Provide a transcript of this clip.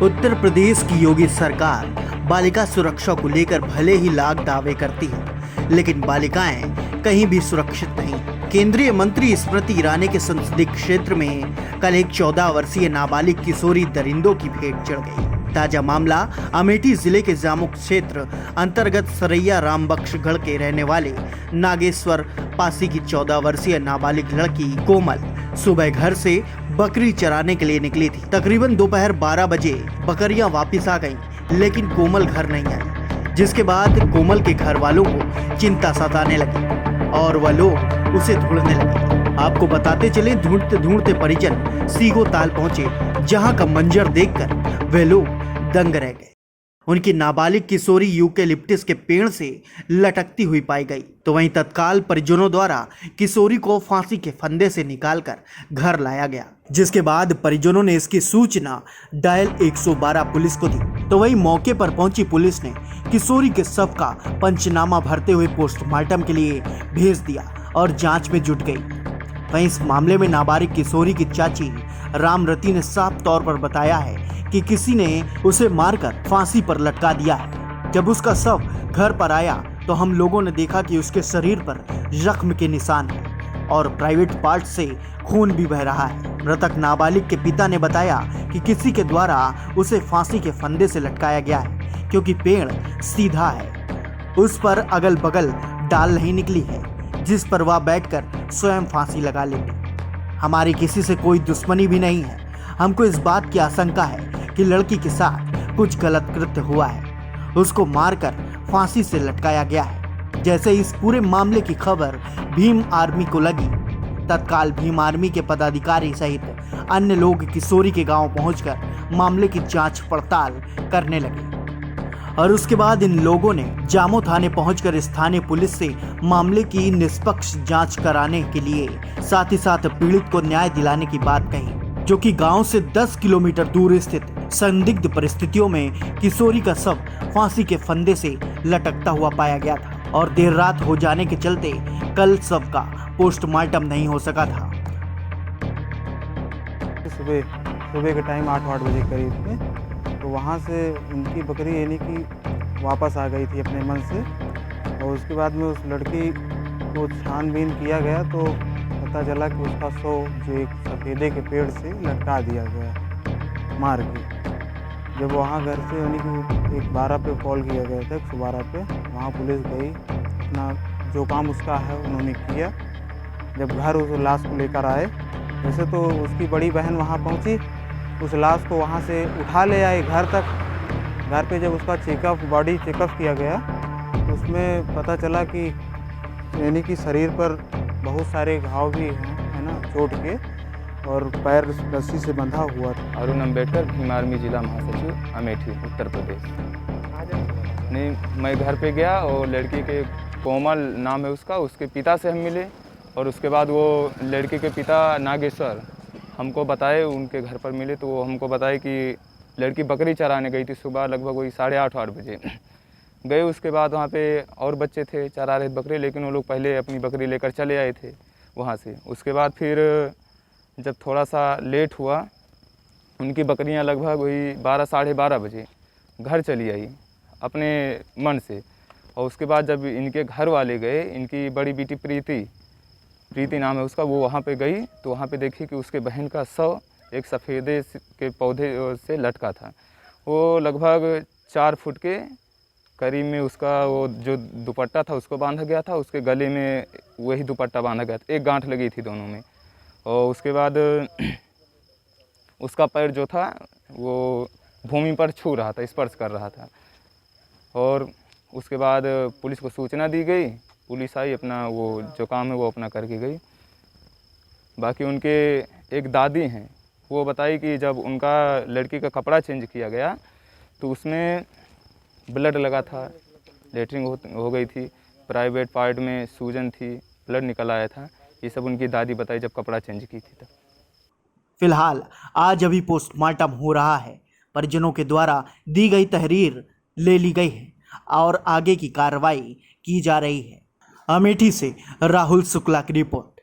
उत्तर प्रदेश की योगी सरकार बालिका सुरक्षा को लेकर भले ही लाख दावे करती है, लेकिन बालिकाएं कहीं भी सुरक्षित नहीं। केंद्रीय मंत्री स्मृति ईरानी के संसदीय क्षेत्र में कल एक 14 वर्षीय नाबालिग किशोरी दरिंदों की भेंट चढ़ गई। ताजा मामला अमेठी जिले के जामुक क्षेत्र अंतर्गत सरैया रामबख्शगढ़ के रहने वाले नागेश्वर पासी की 14 वर्षीय नाबालिग लड़की कोमल सुबह घर से बकरी चराने के लिए निकली थी। तकरीबन दोपहर 12 बजे बकरियां वापस आ गईं, लेकिन कोमल घर नहीं आई, जिसके बाद कोमल के घर वालों को चिंता सताने लगी और वह लोग उसे ढूंढने लगे। आपको बताते चले, ढूंढते ढूंढते परिजन सीगो ताल पहुंचे, जहां का मंजर देखकर वे लोग दंग रह गए। उनकी नाबालिग किशोरी यूकेलिप्टस के पेड़ से लटकती हुई पाई गई। तो वहीं तत्काल परिजनों द्वारा किशोरी को फांसी के फंदे से निकालकर घर लाया गया, जिसके बाद परिजनों ने इसकी सूचना डायल 112 पुलिस को दी। तो वहीं मौके पर पहुंची पुलिस ने किशोरी के शव का पंचनामा भरते हुए पोस्टमार्टम के लिए भेज दिया और जांच में जुट गई। वहीं इस मामले में नाबालिग किशोरी की चाची रामरती ने साफ तौर पर बताया है कि किसी ने उसे मारकर फांसी पर लटका दिया है। जब उसका शव घर पर आया तो हम लोगों ने देखा कि उसके शरीर पर जख्म के निशान हैं और प्राइवेट पार्ट से खून भी बह रहा है। मृतक नाबालिग के पिता ने बताया कि किसी के द्वारा उसे फांसी के फंदे से लटकाया गया है, क्योंकि पेड़ सीधा है, उस पर अगल बगल डाल नहीं निकली है जिस पर वह बैठकर स्वयं फांसी लगा लेगी। हमारी किसी से कोई दुश्मनी भी नहीं है। हमको इस बात की आशंका है कि लड़की के साथ कुछ गलत कृत्य हुआ है, उसको मारकर फांसी से लटकाया गया है। जैसे इस पूरे मामले की खबर भीम आर्मी को लगी, तत्काल भीम आर्मी के पदाधिकारी सहित अन्य लोग किशोरी के गांव पहुंचकर मामले की जांच पड़ताल करने लगे और उसके बाद इन लोगों ने जामो थाने पहुंचकर स्थानीय पुलिस से मामले की निष्पक्ष जांच कराने के लिए साथ ही साथ पीड़ित को न्याय दिलाने की बात कही, जो कि गांव से 10 किलोमीटर दूर स्थित संदिग्ध परिस्थितियों में किशोरी का शव फांसी के फंदे से लटकता हुआ पाया गया था और देर रात हो जाने के चलते कल शव का पोस्टमार्टम नहीं हो सका था। सुबह के टाइम 8 बजे करीब में तो वहाँ से उनकी बकरी यानी कि वापस आ गई थी अपने मन से, और उसके बाद में उस लड़की को छानबीन किया गया तो पता चला कि उसका शव जो एक सफेदे के पेड़ से लटका दिया गया मार के। जब वहाँ घर से यानी कि 112 पे कॉल किया गया था, 112 पे, वहाँ पुलिस गई, अपना जो काम उसका है उन्होंने किया। जब घर उस लाश को लेकर आए, वैसे तो उसकी बड़ी बहन वहाँ पहुँची, उस लाश को वहाँ से उठा ले आए घर तक। घर पे जब उसका बॉडी चेकअप किया गया तो उसमें पता चला कि यानी कि शरीर पर बहुत सारे घाव भी हैं, है ना, चोट के, और पैर रस्सी से बंधा हुआ था। अरुण अम्बेडकर, भीम आर्मी जिला महासचिव, अमेठी, उत्तर प्रदेश। नहीं, मैं घर पे गया और लड़की के कोमल नाम है उसका, उसके पिता से हम मिले और उसके बाद वो लड़के के पिता नागेश्वर हमको बताए, उनके घर पर मिले तो वो हमको बताए कि लड़की बकरी चराने गई थी सुबह लगभग वही 8:30 बजे गए। उसके बाद वहाँ पे और बच्चे थे चरा रहे बकरी, लेकिन वो लोग पहले अपनी बकरी लेकर चले आए थे वहाँ से। उसके बाद फिर जब थोड़ा सा लेट हुआ, उनकी बकरियाँ लगभग वही 12-12:30 बजे घर चली आई अपने मन से। और उसके बाद जब इनके घर वाले गए, इनकी बड़ी बेटी प्रीति नाम है उसका, वो वहाँ पे गई तो वहाँ पे देखी कि उसके बहन का शव एक सफ़ेदे के पौधे से लटका था। वो लगभग 4 फुट के करीब में उसका वो जो दुपट्टा था उसको बांधा गया था, उसके गले में वही दुपट्टा बांधा गया था, एक गांठ लगी थी दोनों में। और उसके बाद उसका पैर जो था वो भूमि पर छू रहा था, स्पर्श कर रहा था। और उसके बाद पुलिस को सूचना दी गई, पुलिस आई, अपना वो जो काम है वो अपना करके गई। बाकी उनके एक दादी हैं, वो बताई कि जब उनका लड़की का कपड़ा चेंज किया गया तो उसमें ब्लड लगा था, लेटरिंग हो गई थी, प्राइवेट पार्ट में सूजन थी, ब्लड निकल आया था। ये सब उनकी दादी बताई जब कपड़ा चेंज की थी तब। फिलहाल आज अभी पोस्टमार्टम हो रहा है, परिजनों के द्वारा दी गई तहरीर ले ली गई है और आगे की कार्रवाई की जा रही है। अमेठी से राहुल शुक्ला की रिपोर्ट।